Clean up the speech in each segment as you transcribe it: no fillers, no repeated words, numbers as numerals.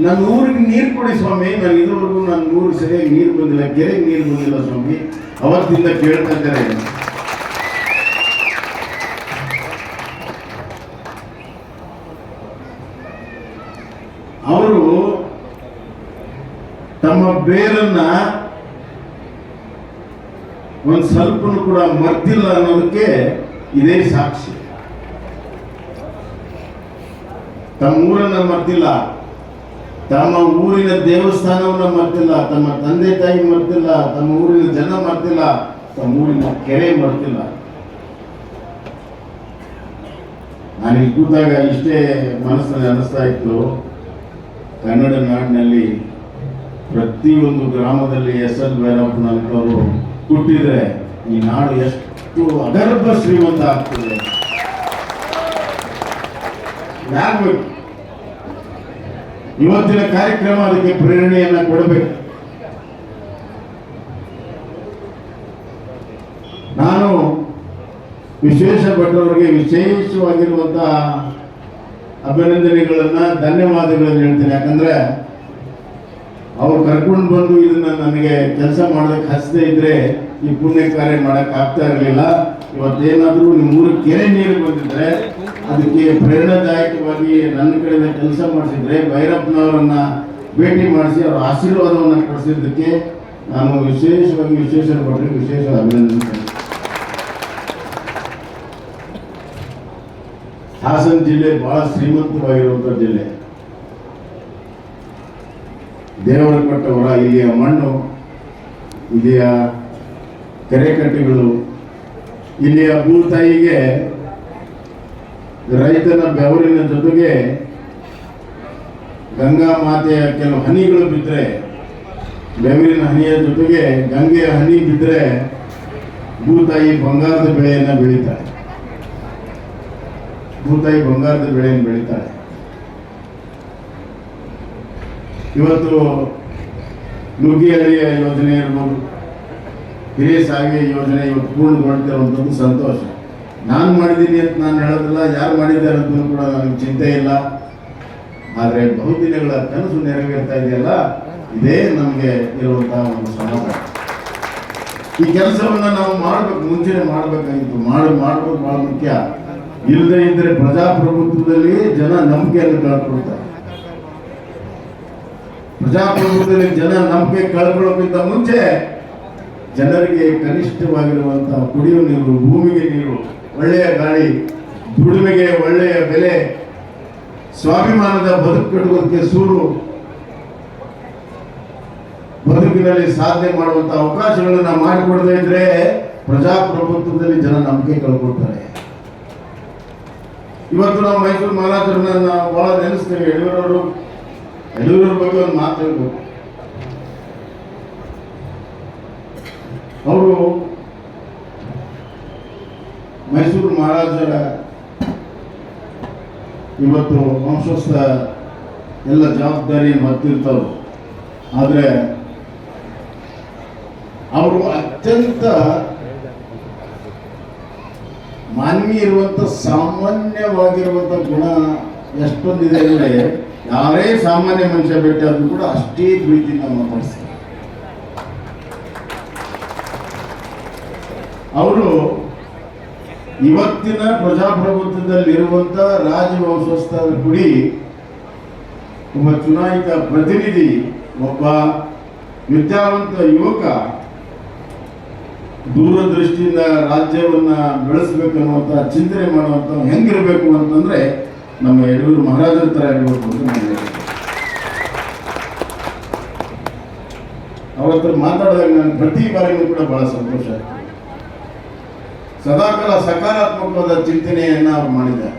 ನನ್ನ ಊರಿಗೆ ನೀರು ಕೊಡಿ ಸ್ವಾಮಿ, ನಾನು ಇದುವರೆಗೂ ನನ್ನ ಊರಿಗೆ ಸರಿಯಾಗಿ ನೀರು ಬಂದಿಲ್ಲ, ಕೆರೆಗೆ ನೀರು ಬಂದಿಲ್ಲ ಸ್ವಾಮಿ, ಅವತ್ತಿಂದ ಕೇಳ್ತಾ ಇದ್ದಾರೆ. ಅವರು ತಮ್ಮ ಬೇರನ್ನ ಒಂದು ಸ್ವಲ್ಪನೂ ಕೂಡ ಮರ್ತಿಲ್ಲ ಅನ್ನೋದಕ್ಕೆ ಇದೇ ಸಾಕ್ಷಿ. ತಮ್ಮ ಊರನ್ನ ಮರ್ತಿಲ್ಲ, ತಮ್ಮ ಊರಿನ ದೇವಸ್ಥಾನವನ್ನ ಮರ್ತಿಲ್ಲ, ತಮ್ಮ ತಂದೆ ತಾಯಿ ಮರ್ತಿಲ್ಲ, ತಮ್ಮ ಊರಿನ ಜನ ಮರ್ತಿಲ್ಲ, ತಮ್ಮ ಊರಿನ ಕೆರೆ ಮರ್ತಿಲ್ಲ. ನಾನು ಇಲ್ಲಿ ಕೂತಾಗ ಇಷ್ಟೇ ಮನಸ್ಸಿನಲ್ಲಿ ಅನಿಸ್ತಾ ಇತ್ತು, ಕನ್ನಡ ನಾಡಿನಲ್ಲಿ ಪ್ರತಿಯೊಂದು ಗ್ರಾಮದಲ್ಲಿ ಎಸ್.ಎಲ್. ಭೈರಪ್ಪನವರು ಹುಟ್ಟಿದ್ರೆ ಈ ನಾಡು ಎಷ್ಟು ಅಗರ್ಭ ಶ್ರೀಮಂತ ಆಗ್ತದೆ. ಯಾಕಬೇಕು ಇವತ್ತಿನ ಕಾರ್ಯಕ್ರಮ ಅದಕ್ಕೆ ಪ್ರೇರಣೆಯನ್ನ ಕೊಡಬೇಕು. ನಾನು ವಿಶೇಷ ಭಟ್ರವರಿಗೆ ವಿಶೇಷವಾಗಿರುವಂತಹ ಅಭಿನಂದನೆಗಳನ್ನ, ಧನ್ಯವಾದಗಳನ್ನು ಹೇಳ್ತೇನೆ. ಯಾಕಂದ್ರೆ ಅವ್ರು ಕರ್ಕೊಂಡು ಬಂದು ಇದನ್ನ ನನಗೆ ಕೆಲಸ ಮಾಡೋದಕ್ಕೆ ಹಚ್ಚದೇ ಇದ್ರೆ ಈ ಪುಣ್ಯ ಕಾರ್ಯ ಮಾಡಕ್ ಆಗ್ತಾ ಇರಲಿಲ್ಲ. ಇವತ್ತೇನಾದ್ರೂ ನಿಮ್ಮ ಊರಿಗೆ ಕೆರೆ ನೀರು ಬಂದಿದ್ರೆ ಅದಕ್ಕೆ ಪ್ರೇರಣಾದಾಯಕವಾಗಿ ನನ್ನ ಕಡೆಯಿಂದ ಕೆಲಸ ಮಾಡಿಸಿದ್ರೆ, ಭೈರಪ್ಪನವರನ್ನ ಭೇಟಿ ಮಾಡಿಸಿ ಅವರ ಆಶೀರ್ವಾದವನ್ನು ಕೊಡಿಸಿದ್ದಕ್ಕೆ ನಾನು ವಿಶೇಷವಾಗಿ ವಿಶೇಷ ಅಭಿನಂದನೆ. ಹಾಸನ ಜಿಲ್ಲೆ ಬಹಳ ಶ್ರೀಮಂತವಾಗಿರುವಂಥ ಜಿಲ್ಲೆ. ದೇವರು ಕೊಟ್ಟ ವರ, ಇಲ್ಲಿಯ ಮಣ್ಣು, ಇಲ್ಲಿಯ ಕೆರೆಕಟ್ಟೆಗಳು, ಇಲ್ಲಿಯ ಭೂತಾಯಿಗೆ ರೈತನ ಬೆವರಿನ ಜೊತೆಗೆ ಗಂಗಾ ಮಾತೆಯ ಕೆಲವು ಹನಿಗಳು ಬಿದ್ದರೆ, ಬೆವರಿನ ಹನಿಯ ಜೊತೆಗೆ ಗಂಗೆಯ ಹನಿ ಬಿದ್ದರೆ ಭೂತಾಯಿ ಬಂಗಾರದ ಬೆಳೆಯನ್ನು ಬೆಳೀತಾಳೆ. ಭೂತಾಯಿ ಬಂಗಾರದ ಬೆಳೆಯನ್ನು ಬೆಳೀತಾಳೆ. ಇವತ್ತು ನುಗ್ಗಿಹಳ್ಳಿಯ ಯೋಜನೆ ಇರ್ಬೋದು, ಹಿರಿಯ ಸಾರಿಗೆ ಯೋಜನೆ ಇವತ್ತು ಪೂರ್ಣಗೊಳ್ತಿರುವಂಥದ್ದು ಸಂತೋಷ. ನಾನು ಮಾಡಿದ್ದೀನಿ ಅಂತ ನಾನು ಹೇಳೋದಿಲ್ಲ, ಯಾರು ಮಾಡಿದ್ದಾರೆ ಅಂತ ಕೂಡ ನನಗೆ ಚಿಂತೆ ಇಲ್ಲ. ಆದರೆ ಬಹುದಿನಗಳ ಕನಸು ನೆರವೇರ್ತಾ ಇದೆಯಲ್ಲ, ಇದೇ ನಮಗೆ ಇರುವಂತಹ ಒಂದು ಸಮಾಧಾನ. ಈ ಕೆಲಸವನ್ನು ನಾವು ಮಾಡಬೇಕು, ಮುಂಚೆನೆ ಮಾಡಬೇಕಾಗಿತ್ತು, ಮಾಡೋದು ಬಹಳ ಮುಖ್ಯ. ಇಲ್ಲದೇ ಇದ್ರೆ ಪ್ರಜಾಪ್ರಭುತ್ವದಲ್ಲಿ ಜನ ನಂಬಿಕೆಯನ್ನು ಕಳ್ಕೊಳ್ತಾರೆ. ಪ್ರಜಾಪ್ರಭುತ್ವದಲ್ಲಿ ಜನ ನಂಬಿಕೆ ಕಳ್ಕೊಳ್ಳೋಕ್ಕಿಂತ ಮುಂಚೆ ಜನರಿಗೆ ಕನಿಷ್ಠವಾಗಿರುವಂತಹ ಕುಡಿಯುವ ನೀರು, ಭೂಮಿಗೆ ನೀರು, ಒಳ್ಳೆಯ ಗಾಳಿ, ದುಡಿಮೆಗೆ ಒಳ್ಳೆಯ ಬೆಲೆ, ಸ್ವಾಭಿಮಾನದ ಬದುಕು ಕಟ್ಟುವುದಕ್ಕೆ ಸೂರು, ಬದುಕಿನಲ್ಲಿ ಸಾಧನೆ ಮಾಡುವಂತಹ ಅವಕಾಶಗಳನ್ನು ಮಾಡಿಕೊಡದೇ ಇದ್ರೆ ಪ್ರಜಾಪ್ರಭುತ್ವದಲ್ಲಿ ಜನ ನಂಬಿಕೆ ಕಳ್ಕೊಳ್ತಾರೆ. ಇವತ್ತು ನಾವು ಮೈಸೂರು ಮಹಾರಾಜರನ್ನ ಬಹಳ ನೆನೆಸ್ತೇವೆ. ಯಡಿಯೂರವ್ರ ಬಗ್ಗೆ ಒಂದು ಮಾತು ಹೇಳ್ಬೇಕು. ಅವರು ಮೈಸೂರು ಮಹಾರಾಜರ ಇವತ್ತು ವಂಶಸ್ಥ ಎಲ್ಲ ಜವಾಬ್ದಾರಿಯನ್ನು ಹೊತ್ತಿರ್ತವರು. ಆದರೆ ಅವರು ಅತ್ಯಂತ ಮಾನವೀಯ ಇರುವಂಥ ಸಾಮಾನ್ಯವಾಗಿರುವಂಥ ಗುಣ ಎಷ್ಟೊಂದಿದೆ ಅಂದರೆ, ಯಾರೇ ಸಾಮಾನ್ಯ ಮನುಷ್ಯ ಭೇಟಿ ಆದ್ರೂ ಕೂಡ ಅಷ್ಟೇ ಪ್ರೀತಿಯಿಂದ ಮಾತಾಡ್ತಾರೆ. ಅವರು ಇವತ್ತಿನ ಪ್ರಜಾಪ್ರಭುತ್ವದಲ್ಲಿರುವಂಥ ರಾಜವಂಶಸ್ಥರ ಗುಡಿ ಒಬ್ಬ ಚುನಾಯಿತ ಪ್ರತಿನಿಧಿ, ಒಬ್ಬ ವಿದ್ಯಾವಂತ ಯುವಕ ದೂರದೃಷ್ಟಿಯಿಂದ ರಾಜ್ಯವನ್ನ ಬೆಳೆಸಬೇಕನ್ನುವಂಥ ಚಿಂತನೆ ಮಾಡುವಂಥ ಹೆಂಗಿರಬೇಕು ಅಂತಂದ್ರೆ ನಮ್ಮ ಯಡಿಯೂರು ಮಹಾರಾಜರ ಥರ ಇರಬೇಕು ಅಂತ ನಾನು ಅವ್ರ ಹತ್ರ ಮಾತಾಡಿದಾಗ ನಾನು ಪ್ರತಿ ಬಾರಿಯೂ ಕೂಡ ಬಹಳ ಸಂತೋಷ ಆಗ್ತದೆ. ಸದಾಕಾಲ ಸಕಾರಾತ್ಮಕವಾದ ಚಿಂತನೆಯನ್ನ ಅವ್ರು ಮಾಡಿದ್ದಾರೆ.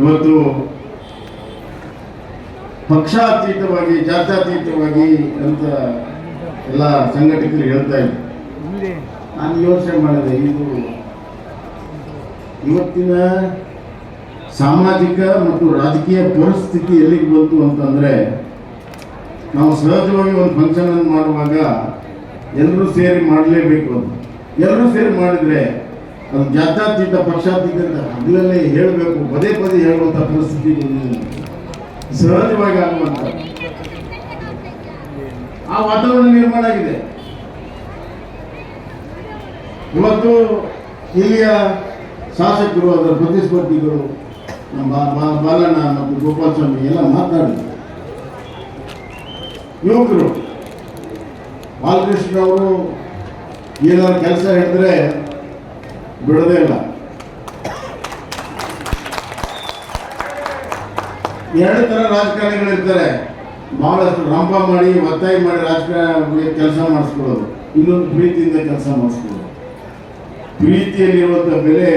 ಇವತ್ತು ಪಕ್ಷಾತೀತವಾಗಿ, ಜಾತ್ಯತೀತವಾಗಿ ಅಂತ ಎಲ್ಲ ಸಂಘಟಕರು ಹೇಳ್ತಾ ಇದ್ದಾರೆ. ನಾನು ಯೋಚನೆ ಮಾಡಿದೆ, ಇದು ಇವತ್ತಿನ ಸಾಮಾಜಿಕ ಮತ್ತು ರಾಜಕೀಯ ಪರಿಸ್ಥಿತಿ ಎಲ್ಲಿಗೆ ಬಂತು ಅಂತಂದ್ರೆ, ನಾವು ಸಹಜವಾಗಿ ಒಂದು ಫಂಕ್ಷನ್ ಅನ್ನು ಮಾಡುವಾಗ ಎಲ್ಲರೂ ಸೇರಿ ಮಾಡಲೇಬೇಕು ಅಂತ. ಎಲ್ಲರೂ ಸೇರಿ ಮಾಡಿದ್ರೆ ಅದು ಜಾತ್ಯತೀತ ಪಕ್ಷಾತೀತ ಹಗಲಲ್ಲೇ ಹೇಳಬೇಕು, ಪದೇ ಪದೇ ಹೇಳುವಂಥ ಪರಿಸ್ಥಿತಿ ಬಂದಿದೆ. ಸಹಜವಾಗಿ ಆಗುವಂತ ಆ ವಾತಾವರಣ ನಿರ್ಮಾಣ ಆಗಿದೆ. ಇವತ್ತು ಇಲ್ಲಿಯ ಶಾಸಕರು, ಅದರ ಪ್ರತಿಸ್ಪರ್ಧಿಗಳು, ನಮ್ಮ ಬಾಲಣ್ಣ ಮತ್ತು ಗೋಪಾಲ ಸ್ವಾಮಿ ಎಲ್ಲ ಮಾತನಾಡಿದ್ರು. ಯುವಕರು ಬಾಲಕೃಷ್ಣ ಅವರು ಏನಾದ್ರು ಕೆಲಸ ಹಿಡಿದ್ರೆ ಬಿಡೋದೇ ಇಲ್ಲ. ಎರಡು ಥರ ರಾಜಕಾರಣಿಗಳಿರ್ತಾರೆ. ಬಹಳಷ್ಟು ರಂಪ ಮಾಡಿ ಒತ್ತಾಯ ಮಾಡಿ ರಾಜಕಾರಣ ಕೆಲಸ ಮಾಡಿಸ್ಕೊಳ್ಳೋದು, ಇನ್ನೊಂದು ಪ್ರೀತಿಯಿಂದ ಕೆಲಸ ಮಾಡಿಸ್ಕೊಳ್ಳೋದು. ಪ್ರೀತಿಯಲ್ಲಿರುವಂಥ ಬೆಲೆ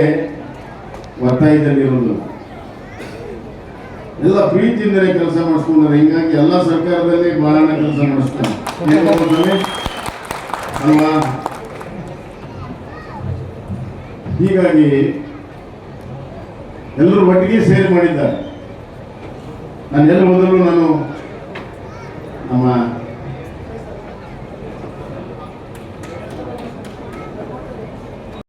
ಒತ್ತಾಯದಲ್ಲಿರೋದು. ಎಲ್ಲ ಪ್ರೀತಿಯಿಂದಲೇ ಕೆಲಸ ಮಾಡಿಸ್ಕೊಂಡ್ರೆ, ಹಿಂಗಾಗಿ ಎಲ್ಲ ಸರ್ಕಾರದಲ್ಲಿ ಬಹಳ ಕೆಲಸ ಮಾಡಿಸ್ತಾರೆ ಅಲ್ವಾ? ಹೀಗಾಗಿ ಎಲ್ಲರೂ ಒಟ್ಟಿಗೆ ಸೇರಿ ಮಾಡಿದ್ದಾರೆ. ನಾನು ಎಲ್ಲ ಮೊದಲು ನಮ್ಮ